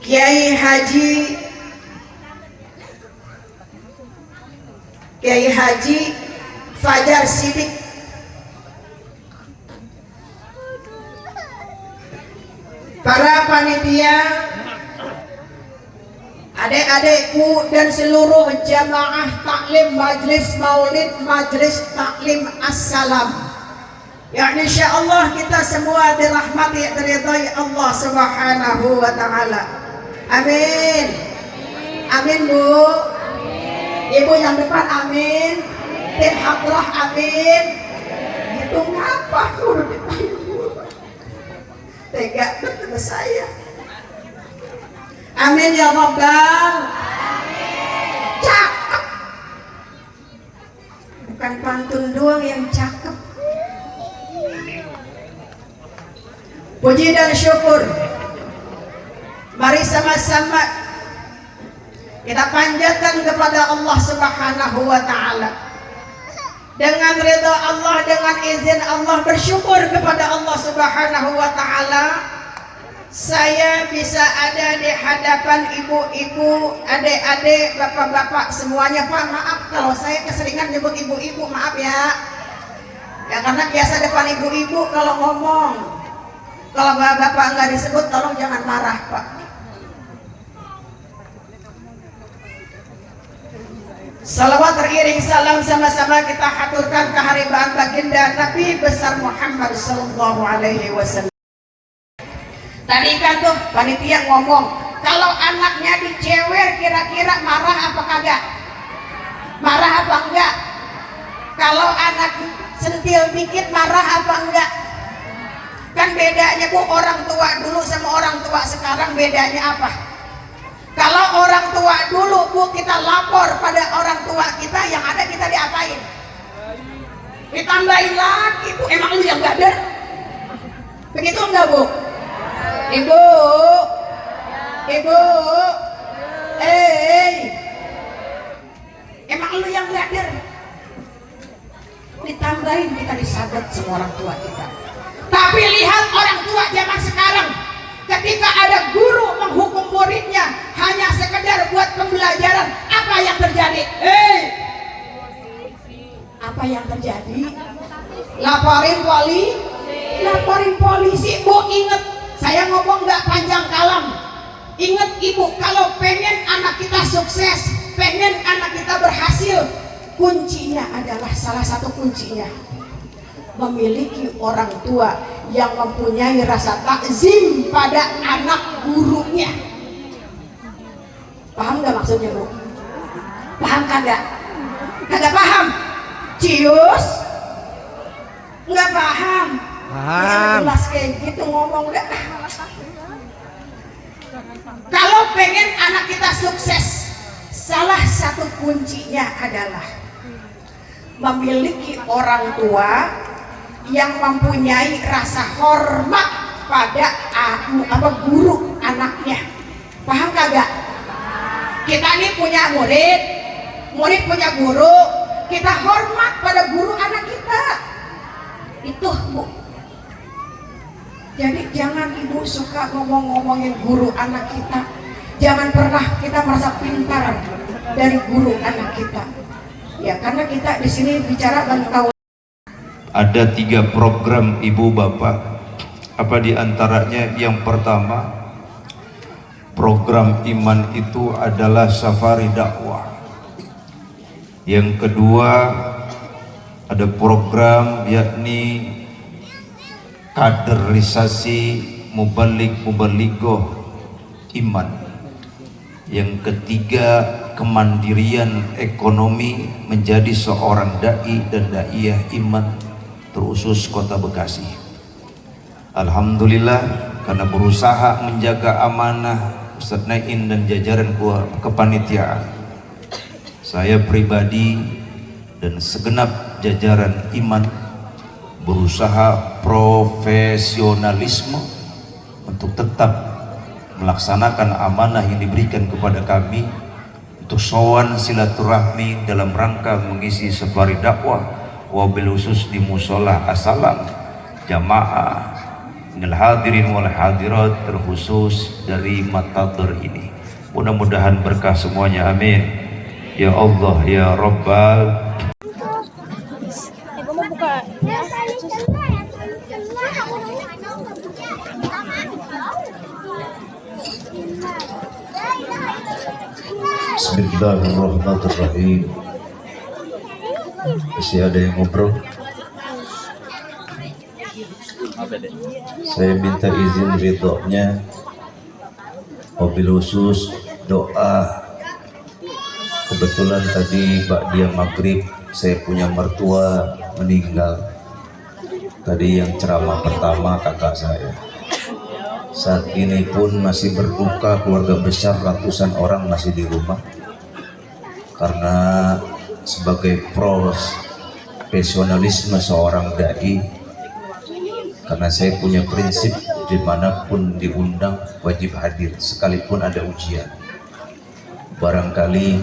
Kiai Haji Fajar Sidik, para panitia, adik-adikku dan seluruh jamaah taklim Majlis Maulid Majlis Taklim Assalam, yang insyaallah kita semua dirahmati diridhai Allah Subhanahu wa taala. Amin. Amin Bu. Ibu yang depan amin. Tim hadrah amin. Itu ngapa kudu ditanya? Tega betul saya. Amin ya Rabbal. Cakep. Bukan pantun doang yang cakep. Puji dan syukur, mari sama-sama kita panjatkan kepada Allah Subhanahu wa taala. Dengan ridha Allah, dengan izin Allah, bersyukur kepada Allah Subhanahu wa taala, saya bisa ada di hadapan ibu-ibu, adik-adik, bapak-bapak semuanya. Pak, maaf kalau saya keseringan nyebut ibu-ibu, maaf ya. Ya karena biasa depan ibu-ibu kalau ngomong. Kalau bapak nggak disebut, tolong jangan marah Pak. Salawat teriring salam sama-sama kita haturkan keharibaan baginda Nabi besar Muhammad sallallahu alaihi wasallam. Tadi kan tuh panitia ngomong, kalau anaknya dicewer kira-kira marah apa kagak? Marah apa enggak? Kalau anak sentil dikit marah apa enggak? Kan bedanya Bu, orang tua dulu sama orang tua sekarang bedanya apa? Kalau orang tua dulu Bu, kita lapor pada orang tua kita, yang ada kita diapain? Ditambahin lagi Bu, emang lu yang gader? Begitu enggak Bu? Ibu, emang lu yang gader? Ditambahin kita disadap sama orang tua kita. Tapi lihat orang tua zaman sekarang, ketika ada guru menghukum muridnya hanya sekedar buat pembelajaran, apa yang terjadi? Apa yang terjadi? Laporin polisi. Bu, inget, saya ngomong nggak panjang kalam. Ingat Ibu, kalau pengen anak kita sukses, pengen anak kita berhasil, kuncinya adalah, salah satu kuncinya, memiliki orang tua yang mempunyai rasa takzim pada anak gurunya. Paham gak maksudnya Bu? Paham kagak? Kagak paham? Cius? Nggak paham? Paham. Jelas kayak gitu ngomong gak? Kalau pengen anak kita sukses, salah satu kuncinya adalah memiliki orang tua yang mempunyai rasa hormat pada guru anaknya. Paham kagak? Kita ini punya murid punya guru, kita hormat pada guru anak kita. Itu Bu. Jadi jangan Ibu suka ngomongin guru anak kita. Jangan pernah kita merasa pintar dari guru anak kita. Ya, karena kita di sini bicara bantau. Ada 3 program Ibu Bapak. Apa diantaranya? Yang pertama, program iman itu adalah safari dakwah. Yang kedua, ada program yakni kaderisasi mubaligh-mubalighoh iman. Yang ketiga, kemandirian ekonomi menjadi seorang dai dan daiyah iman terusus Kota Bekasi. Alhamdulillah, karena berusaha menjaga amanah Ustadz Nain dan jajaran kepanitiaan, saya pribadi dan segenap jajaran iman berusaha profesionalisme untuk tetap melaksanakan amanah yang diberikan kepada kami untuk sowan silaturahmi dalam rangka mengisi safari dakwah, wabil khusus di musola Assalam jamaah minal hadirin wal hadirat, terkhusus dari Matador ini. Mudah-mudahan berkah semuanya, amin ya Allah ya Rabbal. Bismillahirrahmanirrahim. Masih ada yang ngobrol? Saya minta izin ridhonya, mobil khusus doa. Kebetulan tadi ba'diyah maghrib saya punya mertua meninggal. Tadi yang ceramah pertama kakak saya. Saat ini pun masih berduka, keluarga besar ratusan orang masih di rumah. Karena sebagai profesionalisme seorang dai, karena saya punya prinsip dimanapun diundang wajib hadir sekalipun ada ujian. Barangkali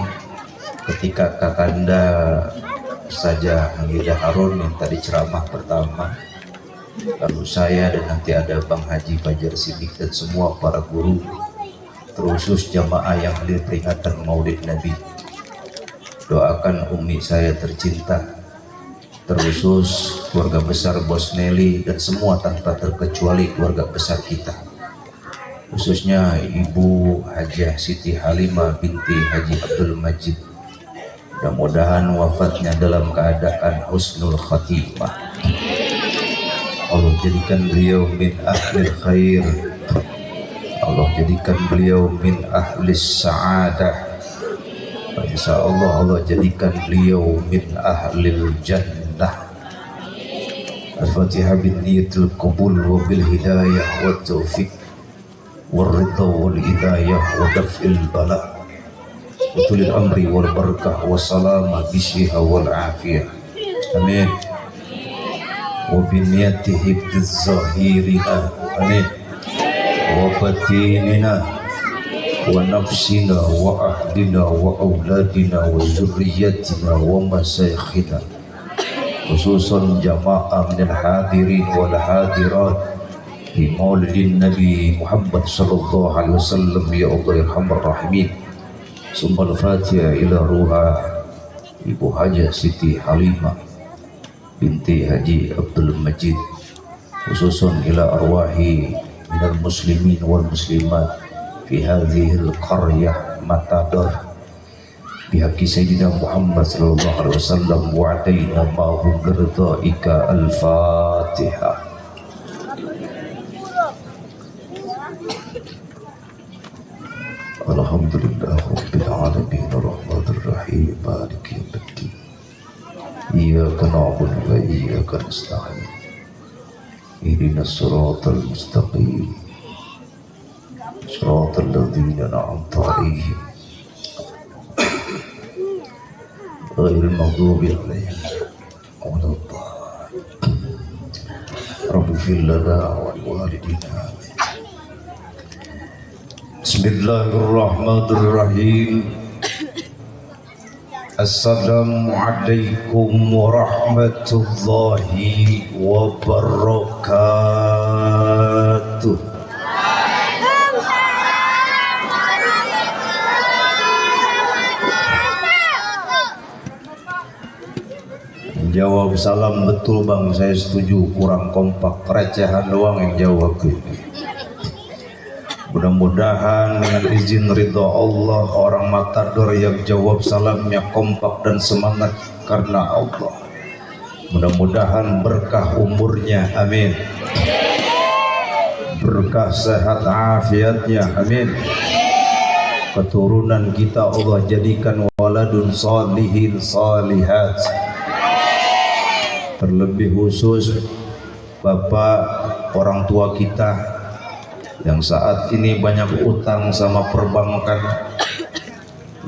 ketika Kakanda saja Hamidah Harun yang tadi ceramah pertama, lalu saya dan nanti ada Bang Haji Fajar Sidik dan semua para guru, terkhusus jamaah yang hadir peringatan Maulid Nabi. Doakan umi saya tercinta, terkhusus keluarga besar Bos Nelly dan semua tanpa terkecuali keluarga besar kita, khususnya Ibu Hajah Siti Halimah binti Haji Abdul Majid. Mudah-mudahan wafatnya dalam keadaan husnul khatimah. Allah jadikan beliau min ahli khair. Allah jadikan beliau min ahli sa'adah. Insya Allah Allah jadikan beliau min ahlil jannah. Al-Fatihah bin niyatil qabul wa bil hidayah wa taufiq wa ridha wal hidayah wa daf'il bala wa tulil amri wal barakah wa salama bishiha wal afiyah. Amin. Wa bin niyati hibdiz zahirina. Amin. Wa batinina wa nafsina wa ahlina wa auladina wa zurriyatina wa masyayikhina, khususan jamaah minal hadirin wal hadirat fi maulidin Nabi Muhammad sallallahu alaihi wasallam. Ya Allah ya Arhamar Rahimin. Summal Fatiha ila ruha Ibu Hajah Siti Halimah binti Haji Abdul Majid, khususan ila arwahi minal muslimin wal muslimat fi hadhil qaryah Matador bihaqi Sayyidina Muhammad sallallahu alaihi wasallam wa ataina ma'hum ridhaika. Al-Fatihah. Alhamdulillah rabbil alamin arrahmanir rahim maliki yaumiddin iyyaka na'budu wa iyyaka nasta'in ihdinas siratal mustaqim صراط الذين أنعمت عليهم غير المغضوب عليهم ولا الضالين. رب اغفر لنا ولوالدينا. بسم الله الرحمن الرحيم. السلام عليكم ورحمة الله وبركاته. Jawab salam betul bang, saya setuju, kurang kompak, recehan doang yang jawab ini. Mudah-mudahan dengan izin ridha Allah orang Matador yang jawab salamnya kompak dan semangat karena Allah. Mudah-mudahan berkah umurnya, amin. Berkah sehat afiatnya, amin. Keturunan kita Allah jadikan waladun salihin salihat. Terlebih khusus Bapak orang tua kita yang saat ini banyak utang sama perbankan.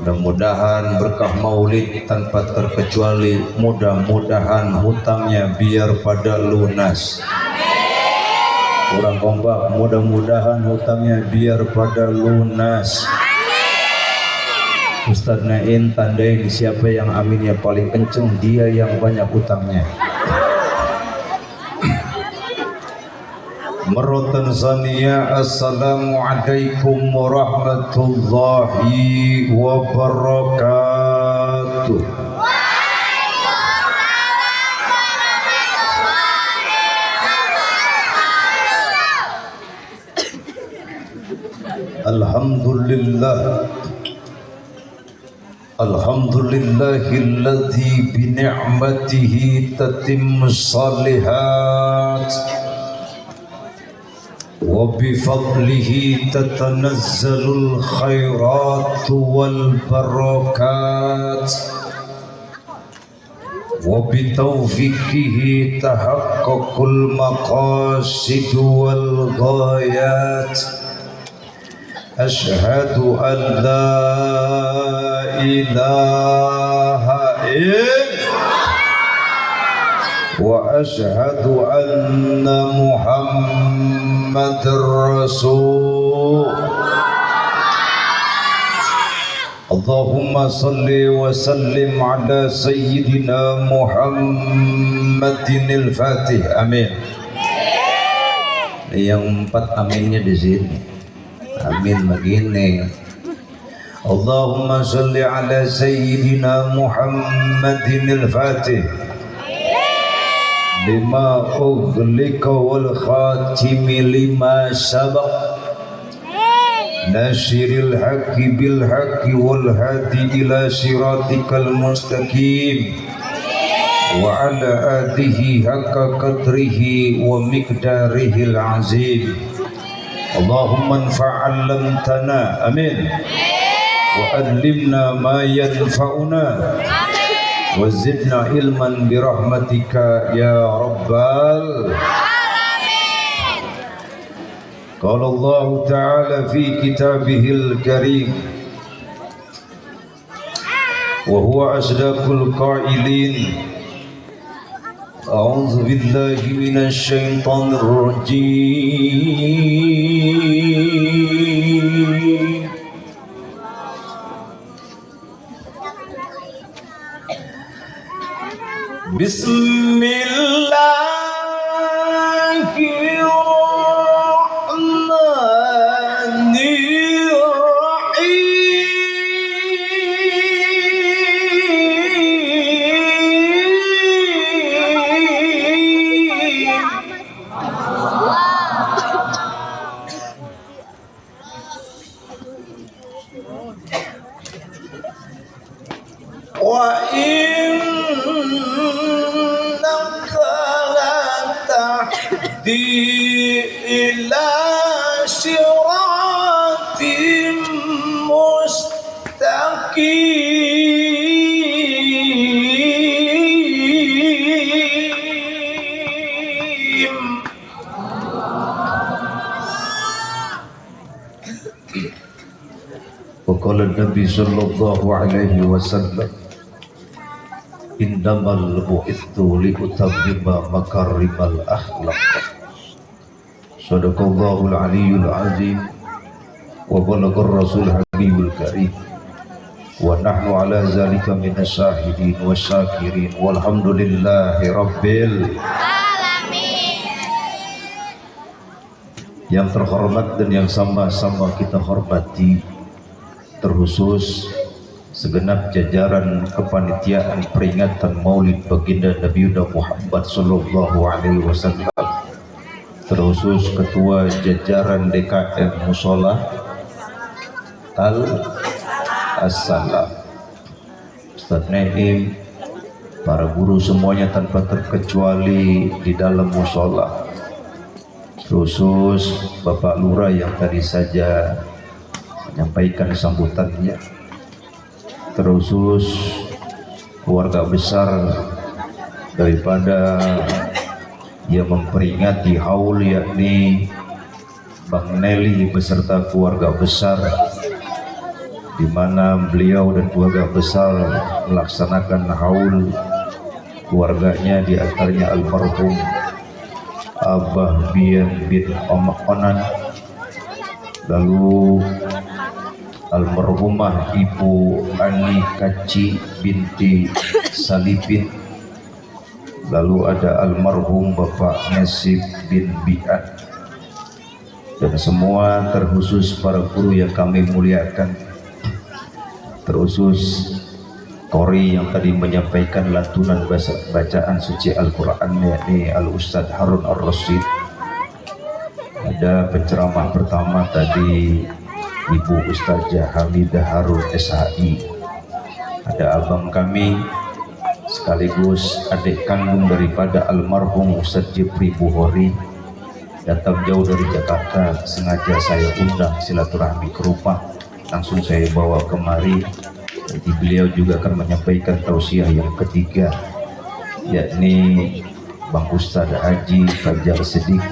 Mudah-mudahan berkah maulid tanpa terkecuali, mudah-mudahan hutangnya biar pada lunas. Kurang kompak, mudah-mudahan hutangnya biar pada lunas. Ustadz Nain tandain siapa yang aminnya paling kenceng, dia yang banyak hutangnya. Marratan saniyah, assalamualaikum warahmatullahi wabarakatuh. Alhamdulillah, alhamdulillahilladzi bi ni'matihi tatimmus shalihat wa bi fadlihi tatanazzalul khairat wal barakat wa bi taufiqihi tahaqqaqul maqasid wal ghayat. Asyhadu an la ilaha illallah wa asyhadu anna Muhammadar Rasul. Allahumma salli wa sallim ala sayyidina Muhammadin al-Fatih. Amin. Yang 4 aminnya di sini. Amin begini. Allahumma salli ala sayyidina Muhammadin al-Fatih lima ughliqa wal khatimi lima sabaq nasiril haqqi bil haqqi wal hadi ila siratikal mustaqim wa ala alihi haqqa qadrihi wa miqdarihil azim. Allahumma anfa'allamtana, amin, wa allimna ma yanfa'una, wa zidna ilman birahmatika ya rabbal alamin. Qala Allah ta'ala fi kitabihil karim wa huwa asdaqul qailin. A'udzu billahi minasy syaithanir rajim. Wa innaka latahdi ila siratim mustaqim. Wa qala Nabi sallallahu alaihi wasallam, innamal bu'ithu liutammima makarimal akhlaq. Sadaqallahul aliyyul azim wa balaghar rasul habibul karim wa nahnu ala zalika minas syahidin wasyakirin walhamdulillahi rabbil alamin. Yang terhormat dan yang sama-sama kita hormati, terkhusus segenap jajaran kepanitiaan peringatan Maulid Baginda Nabi Muhammad sallallahu alaihi wasallam, terkhusus ketua jajaran DKM Mushola As-Salam, Ustaz Naim, para guru semuanya tanpa terkecuali di dalam mushola, terkhusus Bapak Lurah yang tadi saja menyampaikan sambutannya, terkhusus keluarga besar daripada yang memperingati haul, yakni Bang Nelly beserta keluarga besar, di mana beliau dan keluarga besar melaksanakan haul keluarganya, di antaranya almarhum Abah Bian bin Onan, lalu almarhumah Ibu Ani Kaci binti Salibin, lalu ada almarhum Bapak Nasib bin Bi'at, dan semua terkhusus para guru yang kami muliakan, terkhusus Kori yang tadi menyampaikan lantunan bacaan suci Al-Quran, yakni Al-Ustadz Harun Ar-Rasyid. Ada penceramah pertama tadi Ibu Ustazah Hamidah Harun SHI. Ada abang kami sekaligus adik kandung daripada almarhum Ustadz Jepri Buhori, datang jauh dari Jakarta, sengaja saya undang silaturahmi ke rumah, langsung saya bawa kemari. Jadi beliau juga akan menyampaikan tausiah yang ketiga, yakni Bang Ustadz Haji Fajar Sedik,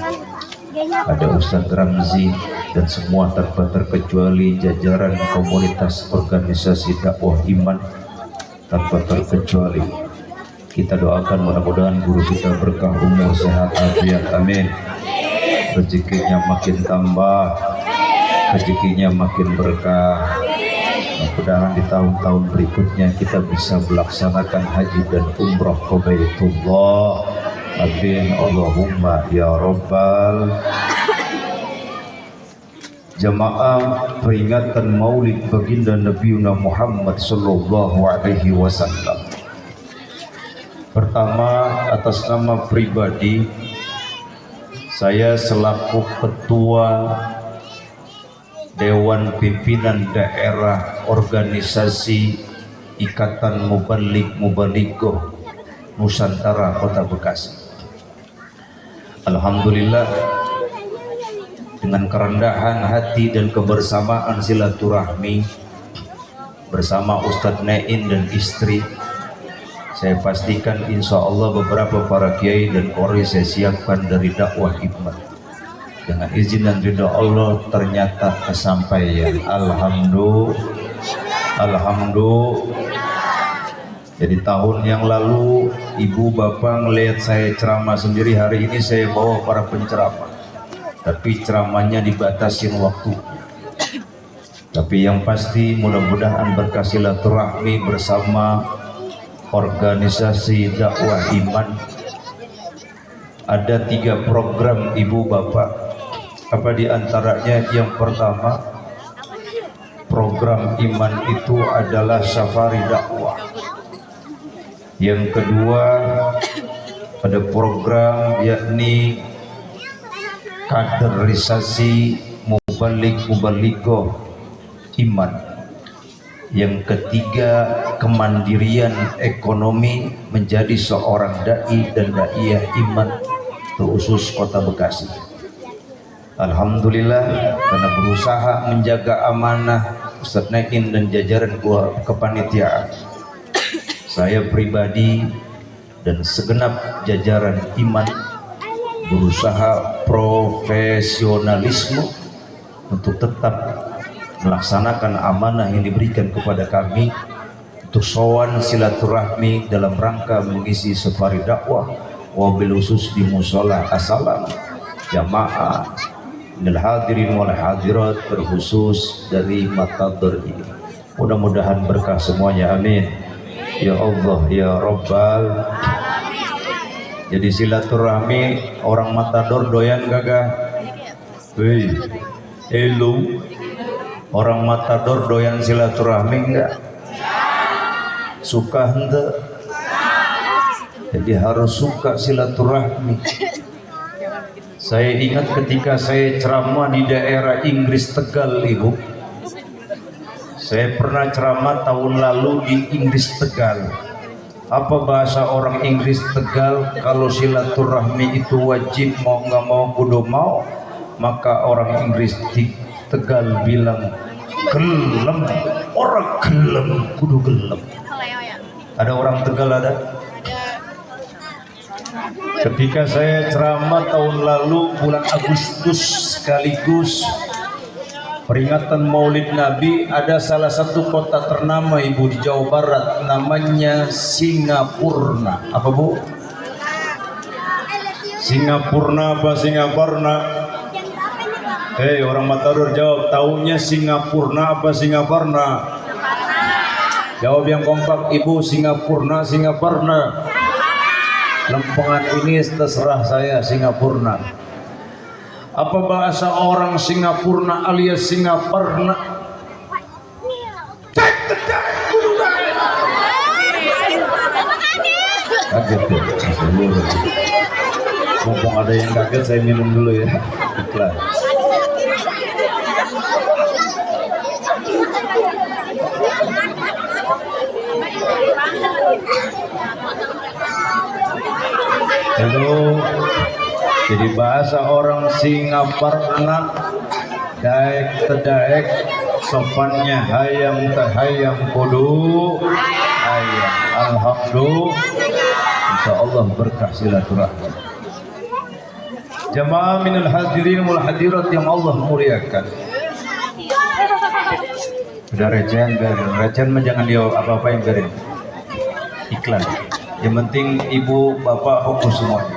ada Ustadz Ramzi, dan semua tanpa terkecuali jajaran komunitas organisasi dakwah iman tanpa terkecuali. Kita doakan mudah-mudahan guru kita berkah umur sehat afiat, amin. Rezekinya makin tambah, rezekinya makin berkah. Mudah-mudahan di tahun-tahun berikutnya kita bisa melaksanakan haji dan umrah ke Baitullah, amin Allahumma ya rabbal. Jamaah peringatan Maulid baginda Nabi Muhammad sallallahu alaihi wasallam. Pertama, atas nama pribadi saya selaku ketua Dewan Pimpinan Daerah Organisasi Ikatan Mubalik-Mubalighah Nusantara Kota Bekasi, alhamdulillah dengan kerendahan hati dan kebersamaan silaturahmi bersama Ustadz Nain dan istri, saya pastikan insya Allah beberapa para kiai dan kori saya siapkan dari dakwah hikmah. Dengan izin dan ridha Allah ternyata kesampaian, alhamdulillah. Jadi tahun yang lalu ibu bapak ngelihat saya ceramah sendiri, hari ini saya bawa para penceramah, tapi ceramahnya dibatasin waktu. Tapi yang pasti mudah-mudahan berkah silaturahmi bersama organisasi dakwah iman. Ada 3 program ibu bapak. Apa diantaranya? Yang pertama, program iman itu adalah safari dakwah. Yang kedua, ada program yakni kaderisasi mubalik-mubalighah iman. Yang ketiga, kemandirian ekonomi menjadi seorang dai dan daiyah iman, terkhusus Kota Bekasi. Alhamdulillah, karena berusaha menjaga amanah Ustadz Nain dan jajaran kepanitiaan, saya pribadi dan segenap jajaran iman berusaha profesionalisme untuk tetap melaksanakan amanah yang diberikan kepada kami untuk sowan silaturahmi dalam rangka mengisi safari dakwah, wabil khusus di musola Assalam jamaah minal hadirin wal hadirat, terkhusus dari Matador ini. Mudah-mudahan berkah semuanya, amin ya Allah ya Rabbal. Jadi silaturahmi orang Matador doyan gagah? Hei, hello, orang Matador doyan silaturahmi enggak? Suka hente? Jadi harus suka silaturahmi. Saya ingat ketika saya ceramah di daerah Inggris Tegal, ibu. Saya pernah ceramah tahun lalu di Inggris Tegal. Apa bahasa orang Inggris Tegal? Kalau silaturahmi itu wajib, mau nggak mau kudu mau, maka orang Inggris di Tegal bilang gelem, orang gelem kudu gelem. Ada orang Tegal ada? Ketika saya ceramah tahun lalu bulan Agustus sekaligus peringatan Maulid Nabi, ada salah satu kota ternama ibu di Jawa Barat, namanya Singapurna. Apa bu? Singapurna apa Singaparna? Hei orang Matador jawab, tahunya Singapurna apa Singaparna? Jawab yang kompak ibu, Singapurna Singaparna. Lempengan ini terserah saya, Singapurna. Apa bahasa orang Singapura alias Singaparna? Kaget ya, mumpung ada yang kaget saya minum dulu ya. Iklan. Halo, jadi bahasa orang Singaparna daek tedaek sopannya hayam tahayam kudu hayam alhamdulillah. Insya Allah berkah silaturahmi. Jamaah minal hadirin wal hadirat yang Allah muliakan. Udah recehan mah jangan dia apa-apain garin. Iklan. Yang penting ibu bapak fokus semuanya.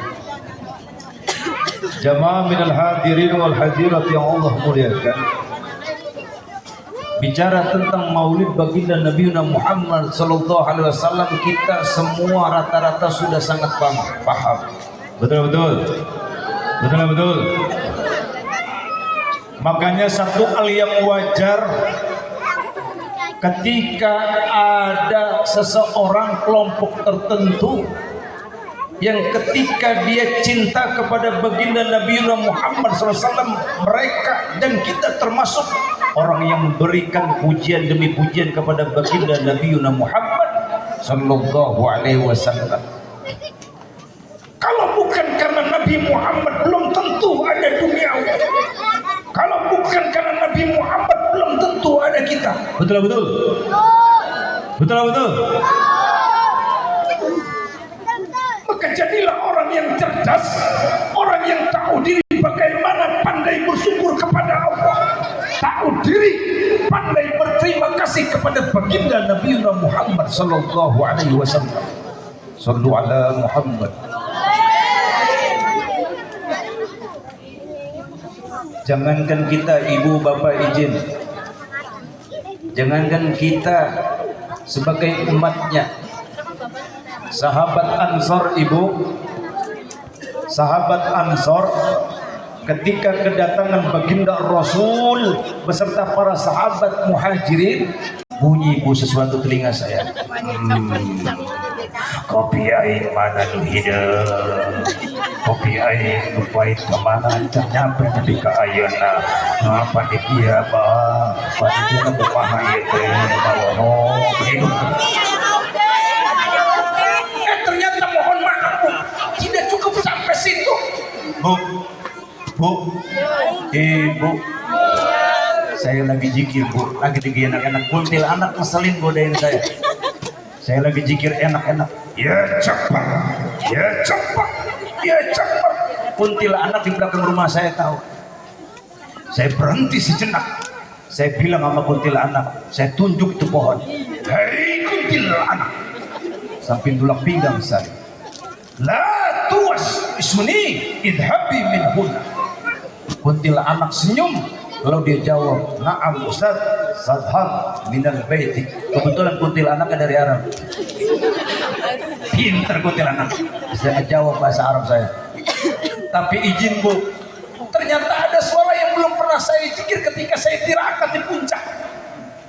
Jamaah minal hadirin wal hadirat yang Allah muliakan. Bicara tentang maulid baginda Nabi Muhammad sallallahu alaihi wasallam, kita semua rata-rata sudah sangat paham. Betul. Makanya satu hal yang wajar ketika ada seseorang kelompok tertentu yang ketika dia cinta kepada baginda Nabi Muhammad SAW, mereka dan kita termasuk orang yang memberikan pujian demi pujian kepada baginda Nabi Muhammad sallallahu alaihi wasallam. Kalau bukan karena Nabi Muhammad belum tentu ada dunia. Kalau bukan karena Nabi Muhammad belum tentu ada kita. Betul. Maka jadilah orang yang cerdas, orang yang tahu diri, bagaimana pandai bersyukur kepada Allah, tahu diri, pandai berterima kasih kepada baginda Nabi Muhammad sallallahu alaihi wasallam. Sallu ala Muhammad. Jangankan kita ibu bapak izin, jangankan kita sebagai umatnya, sahabat Ansor ibu, sahabat Ansor ketika kedatangan baginda Rasul beserta para sahabat muhajirin, bunyi ibu sesuatu telinga saya. Kopi air mana nu hidup, kopi air nu pahit kemana can nyampe nepi ka ayeuna. Apa di dia bang, panitia nu kumaha ieu teh bawa hidup. Ternyata mohon maaf Bu, tidak cukup sampai situ. Bu, Ibu, saya lagi zikir Bu, lagi digigit anak-anak kuntil anak ngeselin godain saya. Saya lagi zikir enak-enak. Ya cepat. Kuntilanak di belakang rumah saya tahu. Saya berhenti sejenak. Saya bilang sama kuntilanak, saya tunjuk itu pohon. Hei kuntilanak, sambil tulak pinggang saya. La tuas ismuni idhabi min huna. Kuntilanak senyum. Kalau dia jawab, na'am Ustaz, sadhab minal baiti. Kebetulan kuntilanak dari Arab. Pinter kuntilanak. Saya jawab bahasa Arab saya. Tapi izin Bu, ternyata ada suara yang belum pernah saya zikir ketika saya tirakat di puncak.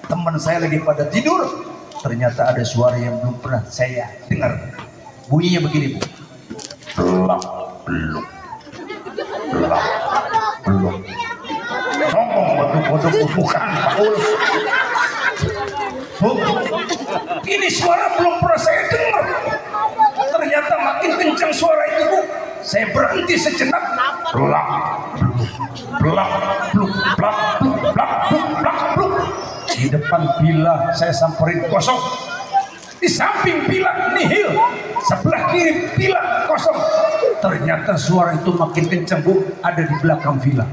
Teman saya lagi pada tidur, ternyata ada suara yang belum pernah saya dengar. Bunyinya begini Bu. Belak, beluk. Belak, beluk. Ngomong bodoh-bodoh bukan Paul. Bu, ini suara belum pernah saya dengar. Ternyata makin kencang suara itu Bu. Saya berhenti sejenak. Belak, belak, beluk, belak, beluk, belak, beluk, belak, beluk. Di depan bila saya samperin kosong. Di samping bila nihil. Sebelah kiri bila kosong. Ternyata suara itu makin kencang Bu. Ada di belakang villa.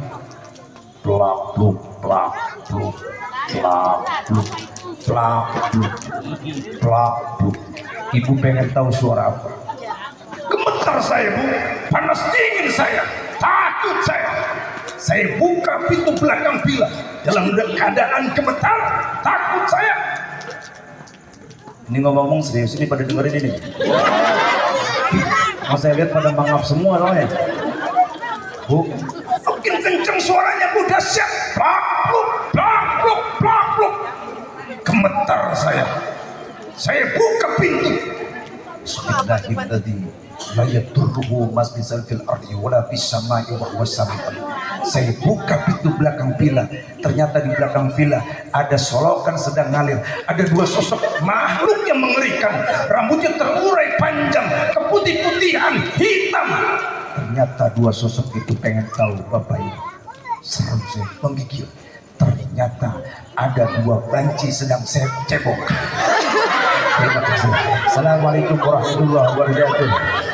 Plak, pluk, plak, pluk, plak, pluk, plak, pluk, plak, pluk. Ibu pengen tahu suara apa? Gemetar saya Bu, panas dingin saya, takut saya. Saya buka pintu belakang villa dalam keadaan gemetar, takut saya. Ini ngomong serius ini pada dengerin ini. Mau saya lihat pada mangap semua loh ya. Bu, makin kenceng suaranya Bu, dahsyat. Plak-pluk, plak-pluk, plak-pluk. Gemetar saya buka pintu. Bismillahirrahmanirrahim. La yadurruhu masbisan fil ardi wala fis samai wa huwa samiul. Saya buka pintu belakang villa. Ternyata di belakang villa ada solokan sedang ngalir. Ada dua sosok Makhluk yang mengerikan, rambutnya terurai panjang, keputih-putihan, hitam. Ternyata dua sosok itu pengen tahu Bapak Ibu. Serem saya menggigil. Ternyata ada dua banci sedang saya cebok. Terima kasih. Assalamualaikum warahmatullahi wabarakatuh.